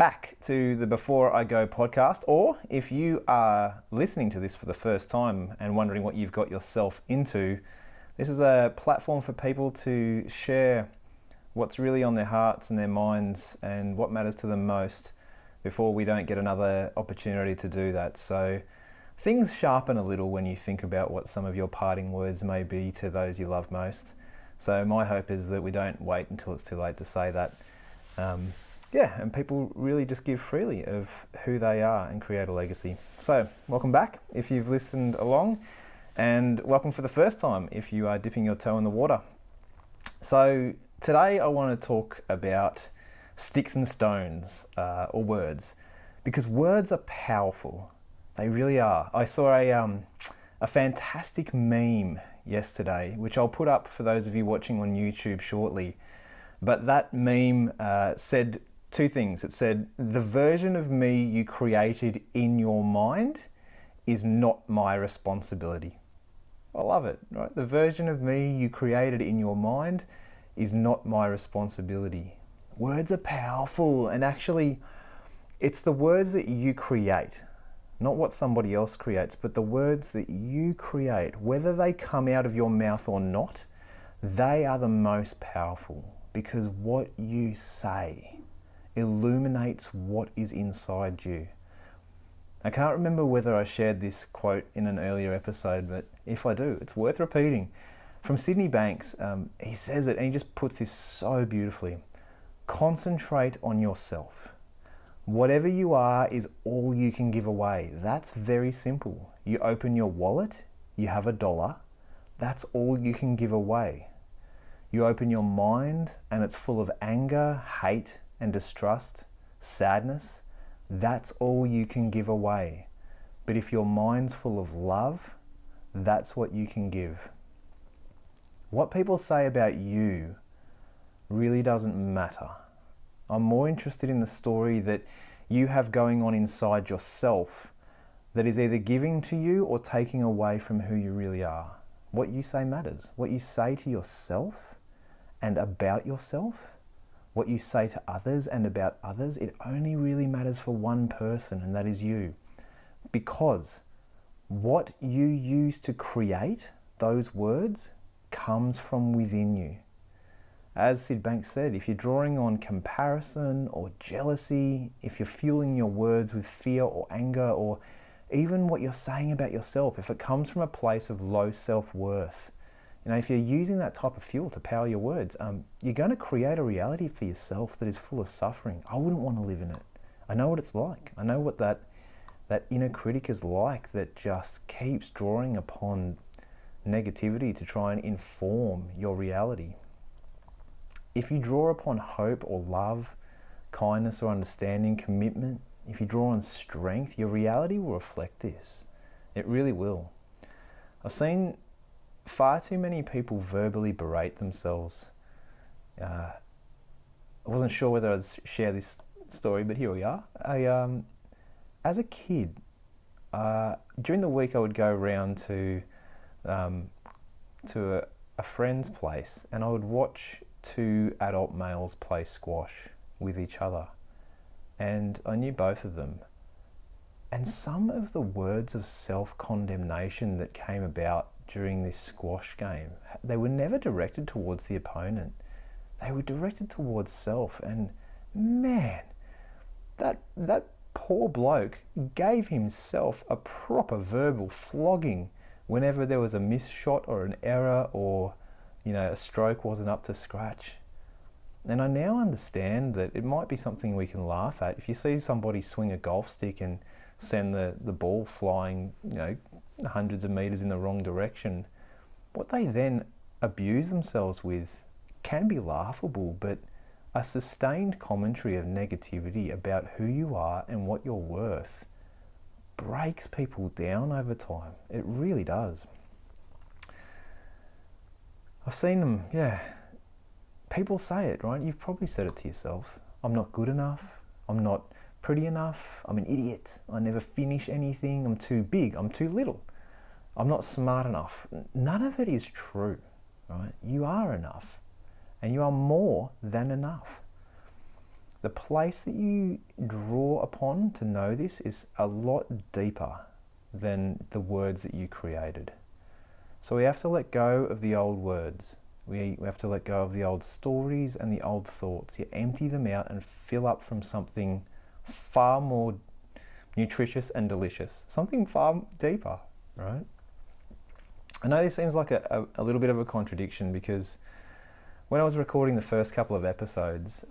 back to the Before I Go podcast, or if you are listening to this for the first time and wondering what you've got yourself into, this is a platform for people to share what's really on their hearts and their minds and what matters to them most before we don't get another opportunity to do that. So things sharpen a little when you think about what some of your parting words may be to those you love most. So my hope is that we don't wait until it's too late to say that. And people really just give freely of who they are and create a legacy. So welcome back if you've listened along, and welcome for the first time if you are dipping your toe in the water. So today I want to talk about sticks and stones, or words, because words are powerful. They really are. I saw a fantastic meme yesterday, which I'll put up for those of you watching on YouTube shortly. But that meme said two things. It said, the version of me you created in your mind is not my responsibility. I love it, right? The version of me you created in your mind is not my responsibility. Words are powerful, and actually it's the words that you create, not what somebody else creates, but the words that you create, whether they come out of your mouth or not, they are the most powerful, because what you say illuminates what is inside you. I can't remember whether I shared this quote in an earlier episode, but if I do, it's worth repeating. From Sydney Banks, he says it, and he just puts this so beautifully. Concentrate on yourself. Whatever you are is all you can give away. That's very simple. You open your wallet, you have $1. That's all you can give away. You open your mind and it's full of anger, hate and distrust, sadness. That's all you can give away. But if your mind's full of love, that's what you can give. What people say about you really doesn't matter. I'm more interested in the story that you have going on inside yourself that is either giving to you or taking away from who you really are. What you say matters. What you say to yourself and about yourself, what you say to others and about others, it only really matters for one person, and that is you. Because what you use to create those words comes from within you. As Sid Banks said, if you're drawing on comparison or jealousy, if you're fueling your words with fear or anger, or even what you're saying about yourself, if it comes from a place of low self-worth, if you're using that type of fuel to power your words, you're going to create a reality for yourself that is full of suffering. I wouldn't want to live in it. I know what it's like. I know what that inner critic is like, that just keeps drawing upon negativity to try and inform your reality. If you draw upon hope or love, kindness or understanding, commitment, if you draw on strength, your reality will reflect this. It really will. I've seen far too many people verbally berate themselves. I wasn't sure whether I'd share this story, but here we are. As a kid, during the week I would go around to a friend's place, and I would watch two adult males play squash with each other, and I knew both of them. And some of the words of self-condemnation that came about during this squash game, they were never directed towards the opponent. They were directed towards self. And man, that poor bloke gave himself a proper verbal flogging whenever there was a missed shot or an error, or a stroke wasn't up to scratch. And I now understand that it might be something we can laugh at. If you see somebody swing a golf stick and send the ball flying, hundreds of meters in the wrong direction, what they then abuse themselves with can be laughable, but a sustained commentary of negativity about who you are and what you're worth breaks people down over time. It really does. I've seen them, people say it, right? You've probably said it to yourself. I'm not good enough. I'm not pretty enough. I'm an idiot. I never finish anything. I'm too big. I'm too little. I'm not smart enough. None of it is true, right? You are enough, and you are more than enough. the place that you draw upon to know this is a lot deeper than the words that you created. So we have to let go of the old words. We have to let go of the old stories and the old thoughts. You empty them out and fill up from something far more nutritious and delicious, something far deeper, right? I know this seems like a little bit of a contradiction, because when I was recording the first couple of episodes,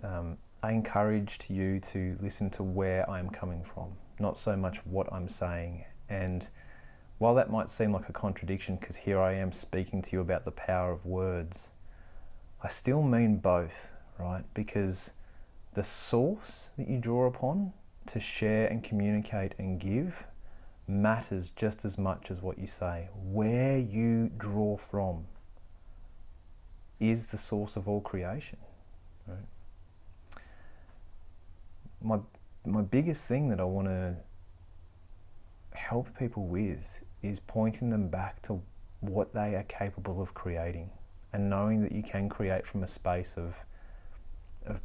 I encouraged you to listen to where I'm coming from, not so much what I'm saying. And while that might seem like a contradiction, because here I am speaking to you about the power of words, I still mean both, right? Because the source that you draw upon to share and communicate and give matters just as much as what you say. Where you draw from is the source of all creation, right? My biggest thing that I want to help people with is pointing them back to what they are capable of creating, and knowing that you can create from a space of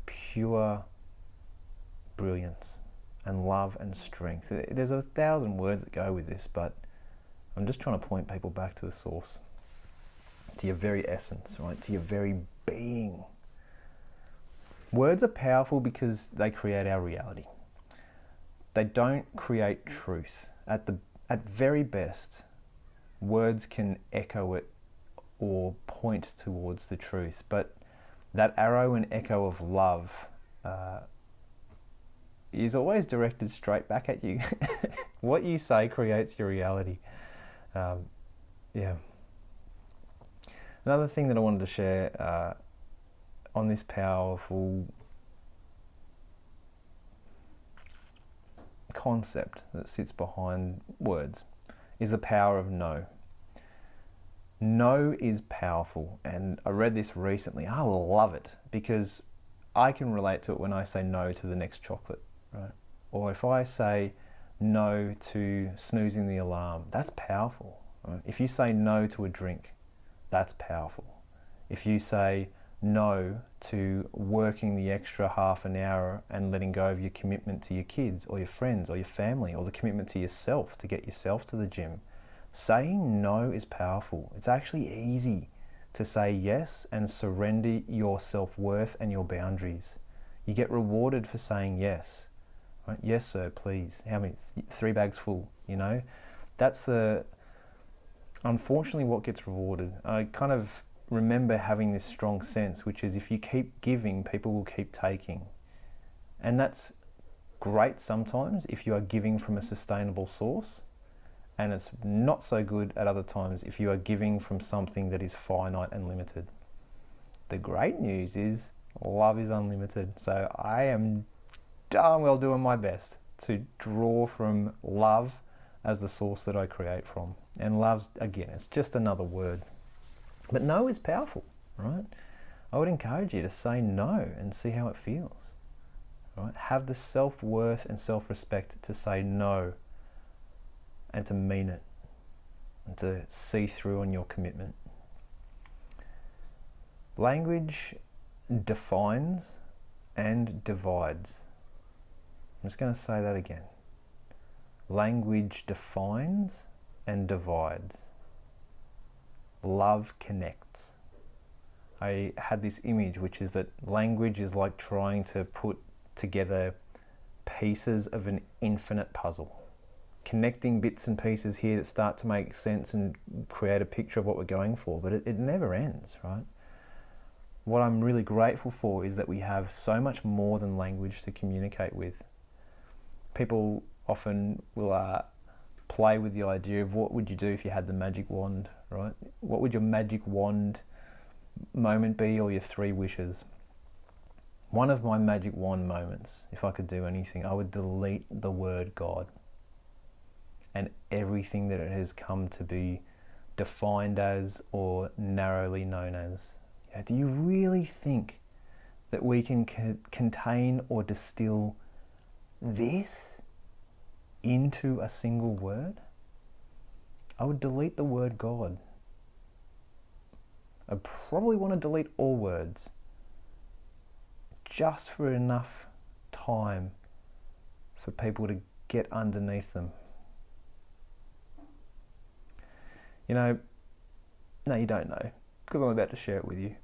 pure brilliance and love and strength. There's 1,000 words that go with this, but I'm just trying to point people back to the source, to your very essence, right? To your very being. Words are powerful because they create our reality. They don't create truth. At very best, words can echo it or point towards the truth, but that arrow and echo of love is always directed straight back at you. What you say creates your reality. Yeah. Another thing that I wanted to share on this powerful concept that sits behind words is the power of no. No is powerful, and I read this recently. I love it because I can relate to it when I say no to the next chocolate, right? Or if I say no to snoozing the alarm, that's powerful, right? If you say no to a drink, that's powerful. If you say no to working the extra half an hour and letting go of your commitment to your kids or your friends or your family, or the commitment to yourself to get yourself to the gym, saying no is powerful. It's actually easy to say yes and surrender your self-worth and your boundaries. You get rewarded for saying yes. Right? Yes, sir, please. How many? 3 bags full, you know? That's unfortunately what gets rewarded. I kind of remember having this strong sense, which is if you keep giving, people will keep taking. And that's great sometimes if you are giving from a sustainable source, and it's not so good at other times if you are giving from something that is finite and limited. The great news is love is unlimited. So I am darn well doing my best to draw from love as the source that I create from. And love's, again, it's just another word. But no is powerful, right? I would encourage you to say no and see how it feels, right? Have the self-worth and self-respect to say no and to mean it and to see through on your commitment. Language defines and divides. I'm just going to say that again. Language defines and divides. Love connects. I had this image, which is that language is like trying to put together pieces of an infinite puzzle, connecting bits and pieces here that start to make sense and create a picture of what we're going for, but it never ends, right? What I'm really grateful for is that we have so much more than language to communicate with. People often will play with the idea of what would you do if you had the magic wand, right? What would your magic wand moment be, or your 3 wishes? One of my magic wand moments, if I could do anything, I would delete the word God and everything that it has come to be defined as or narrowly known as. Yeah, do you really think that we can contain or distill this into a single word? I would delete the word God. I probably want to delete all words just for enough time for people to get underneath them. You know, no, you don't know, because I'm about to share it with you.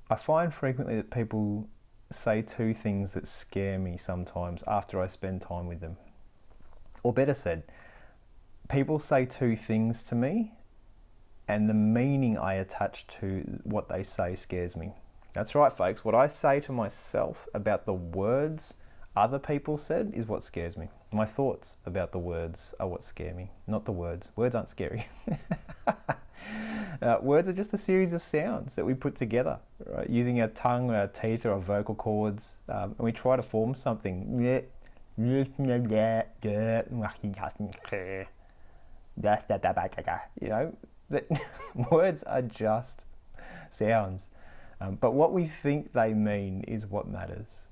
I find frequently that people say two things that scare me sometimes after I spend time with them. Or better said, people say two things to me and the meaning I attach to what they say scares me. That's right, folks. What I say to myself about the words other people said is what scares me. My thoughts about the words are what scare me, not the words. Words aren't scary. Words are just a series of sounds that we put together, right? Using our tongue, or our teeth, or our vocal cords, and we try to form something. You know, that words are just sounds, but what we think they mean is what matters.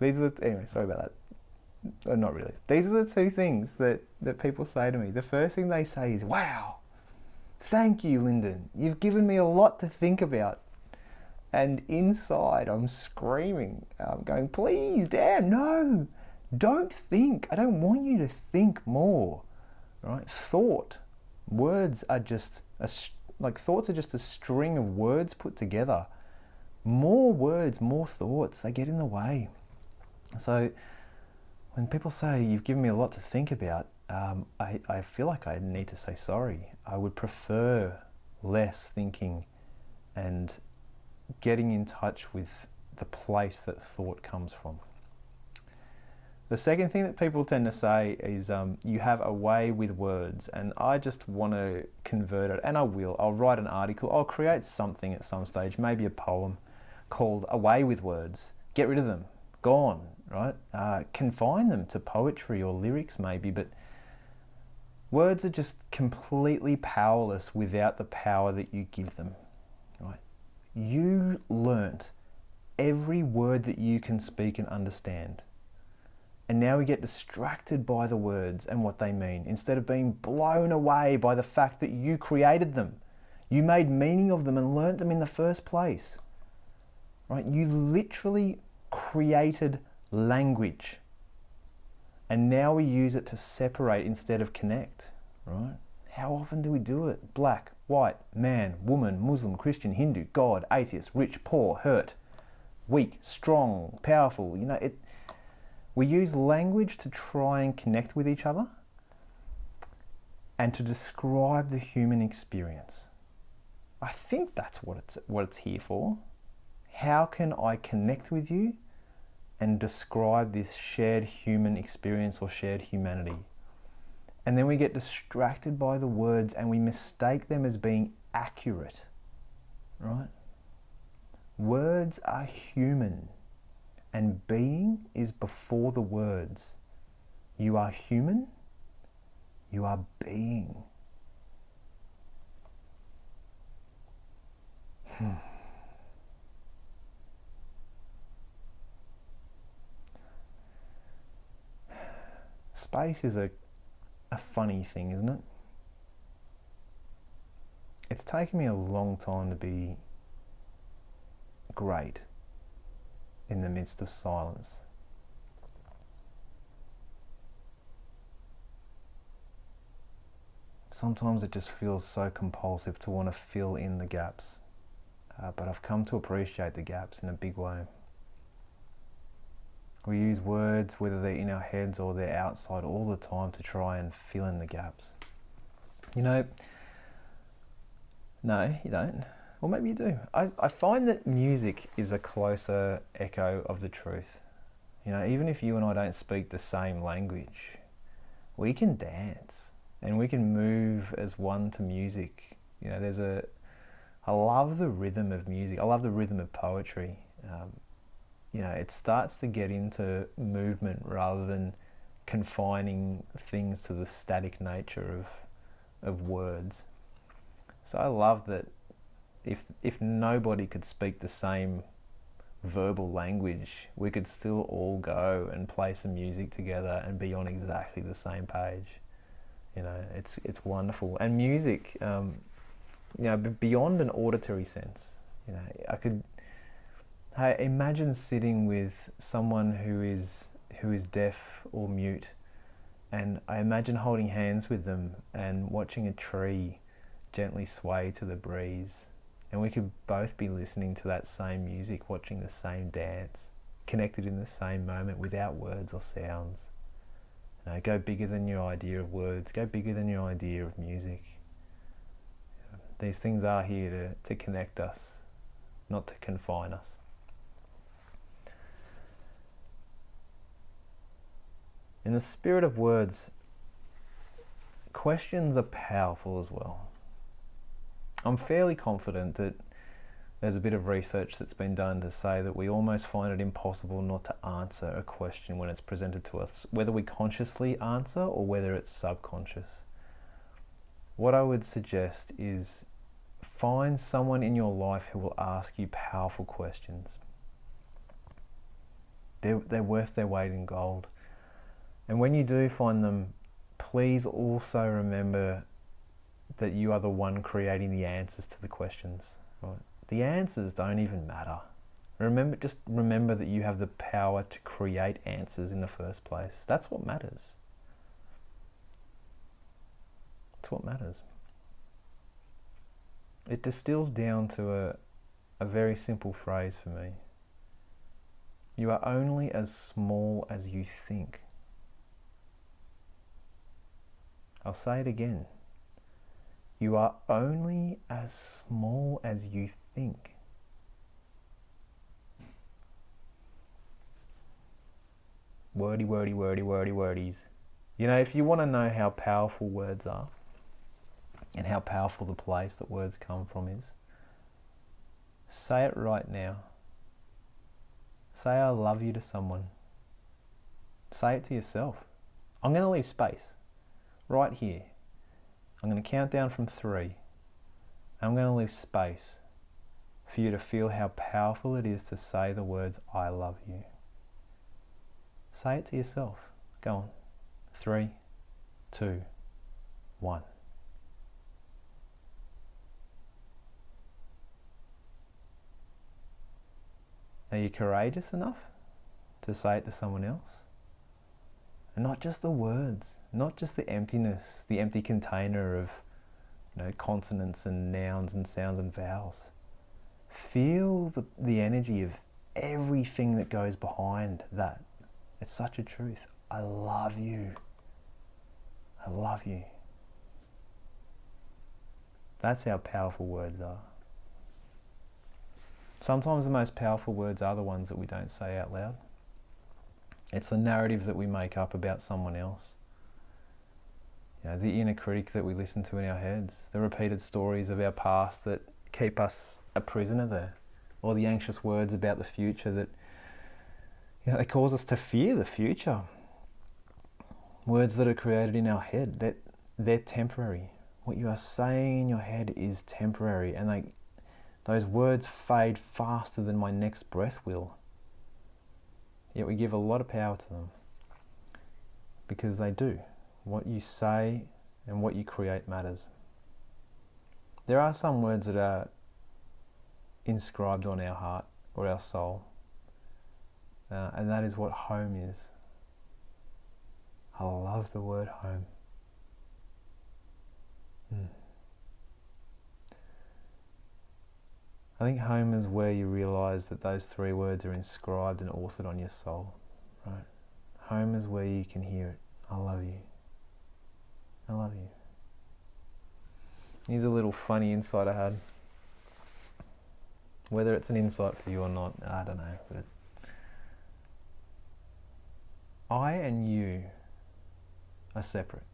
Anyway, sorry about that. Not really. These are the two things that people say to me. The first thing they say is, "Wow, thank you, Lynden. You've given me a lot to think about." And inside, I'm screaming, going, "Please, Dan, no, don't think. I don't want you to think more." Right? Words are just thoughts are just a string of words put together. More words, more thoughts, they get in the way. So when people say you've given me a lot to think about, I feel like I need to say sorry. I would prefer less thinking and getting in touch with the place that thought comes from. The second thing that people tend to say is you have a way with words, and I just want to convert it, and I will. I'll write an article, I'll create something at some stage, maybe a poem called "A Way with Words." Get rid of them, gone, right? Confine them to poetry or lyrics maybe, but words are just completely powerless without the power that you give them, right? You learnt every word that you can speak and understand. And now we get distracted by the words and what they mean, instead of being blown away by the fact that you created them. You made meaning of them and learnt them in the first place. Right? You literally created language. And now we use it to separate instead of connect. Right? How often do we do it? Black, white, man, woman, Muslim, Christian, Hindu, God, atheist, rich, poor, hurt, weak, strong, powerful. You know, we use language to try and connect with each other and to describe the human experience. I think that's what it's here for. How can I connect with you and describe this shared human experience or shared humanity? And then we get distracted by the words and we mistake them as being accurate, right? Words are human. And being is before the words. You are human, you are being. Space is a funny thing, isn't it? It's taken me a long time to be great in the midst of silence. Sometimes it just feels so compulsive to want to fill in the gaps, but I've come to appreciate the gaps in a big way. We use words, whether they're in our heads or they're outside, all the time to try and fill in the gaps. You know, no, you don't. Or maybe you do. I find that music is a closer echo of the truth. You know, even if you and I don't speak the same language, we can dance and we can move as one to music. You know, I love the rhythm of music. I love the rhythm of poetry. You know, it starts to get into movement rather than confining things to the static nature of words. So I love that if nobody could speak the same verbal language, we could still all go and play some music together and be on exactly the same page. You know, it's wonderful. And music, you know, beyond an auditory sense, you know, Hey, imagine sitting with someone who is deaf or mute, and I imagine holding hands with them and watching a tree gently sway to the breeze, and we could both be listening to that same music, watching the same dance, connected in the same moment without words or sounds. You know, go bigger than your idea of words, go bigger than your idea of music. These things are here to connect us, not to confine us. In the spirit of words, questions are powerful as well. I'm fairly confident that there's a bit of research that's been done to say that we almost find it impossible not to answer a question when it's presented to us, whether we consciously answer or whether it's subconscious. What I would suggest is find someone in your life who will ask you powerful questions. They're worth their weight in gold. And when you do find them, please also remember that you are the one creating the answers to the questions. Right? The answers don't even matter. Just remember that you have the power to create answers in the first place. That's what matters. That's what matters. It distills down to a very simple phrase for me. You are only as small as you think. I'll say it again. You are only as small as you think. Wordy, wordy, wordy, wordy, wordies. You know, if you want to know how powerful words are and how powerful the place that words come from is, say it right now. Say I love you to someone. Say it to yourself. I'm going to leave space. Right here, I'm going to count down from 3. I'm going to leave space for you to feel how powerful it is to say the words, I love you. Say it to yourself. Go on. 3, 2, 1. Are you courageous enough to say it to someone else? And not just the words, not just the emptiness, the empty container of, consonants and nouns and sounds and vowels. Feel the energy of everything that goes behind that. It's such a truth. I love you. I love you. That's how powerful words are. Sometimes the most powerful words are the ones that we don't say out loud. It's the narrative that we make up about someone else. The inner critic that we listen to in our heads, the repeated stories of our past that keep us a prisoner there, or the anxious words about the future that they cause us to fear the future. Words that are created in our head, they're temporary. What you are saying in your head is temporary, and those words fade faster than my next breath will. Yet we give a lot of power to them because they do. What you say and what you create matters. There are some words that are inscribed on our heart or our soul, and that is what home is. I love the word home. I think home is where you realise that those 3 words are inscribed and authored on your soul, right? Home is where you can hear it. I love you. I love you. Here's a little funny insight I had. Whether it's an insight for you or not, I don't know. But I and you are separate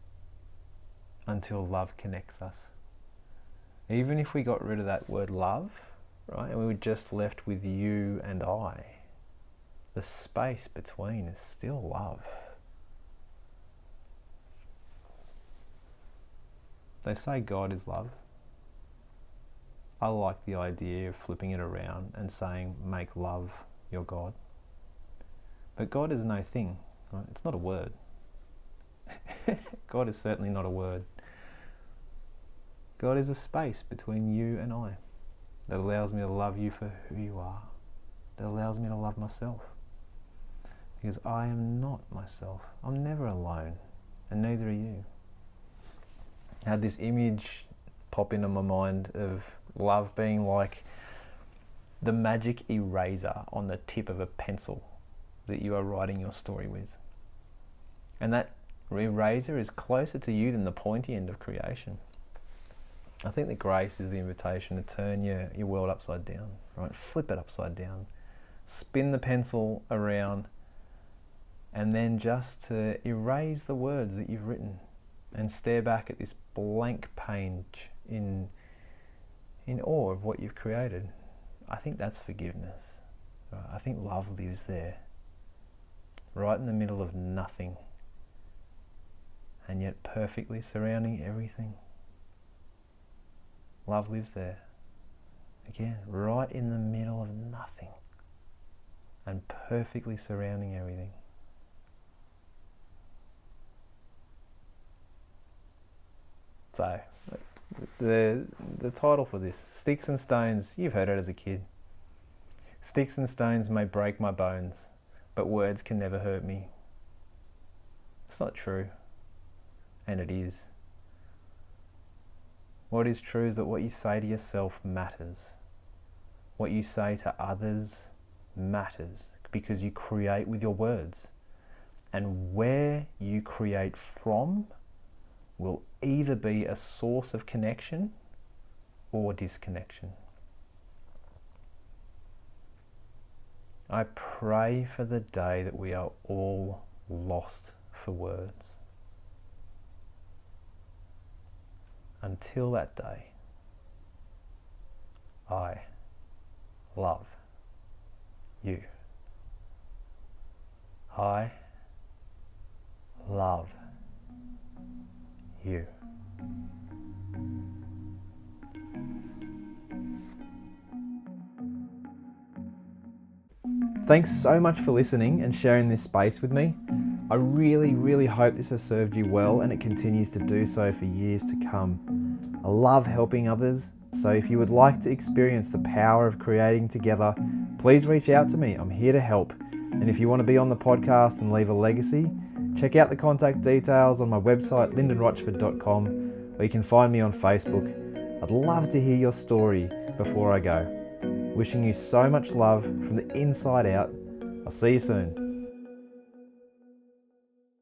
until love connects us. Even if we got rid of that word love, right, and we were just left with you and I, the space between is still love. They say God is love. I like the idea of flipping it around and saying, make love your God. But God is no thing, right? It's not a word. God is certainly not a word. God is a space between you and I that allows me to love you for who you are. that allows me to love myself. Because I am not myself. I'm never alone, and neither are you. I had this image pop into my mind of love being like the magic eraser on the tip of a pencil that you are writing your story with. And that eraser is closer to you than the pointy end of creation. I think that grace is the invitation to turn your world upside down, right? Flip it upside down. Spin the pencil around, and then just to erase the words that you've written and stare back at this blank page in awe of what you've created. I think that's forgiveness. Right? I think love lives there, right in the middle of nothing, and yet perfectly surrounding everything. Love lives there. Again, right in the middle of nothing and perfectly surrounding everything. So, the title for this, Sticks and Stones, you've heard it as a kid. Sticks and stones may break my bones, but words can never hurt me. It's not true, and it is. What is true is that what you say to yourself matters. What you say to others matters, because you create with your words. And where you create from will either be a source of connection or disconnection. I pray for the day that we are all lost for words. Until that day, I love you. I love you. Thanks so much for listening and sharing this space with me. I really, really hope this has served you well, and it continues to do so for years to come. I love helping others, so if you would like to experience the power of creating together, please reach out to me. I'm here to help. And if you want to be on the podcast and leave a legacy, check out the contact details on my website, lyndenrochford.com, or you can find me on Facebook. I'd love to hear your story before I go. Wishing you so much love from the inside out. I'll see you soon.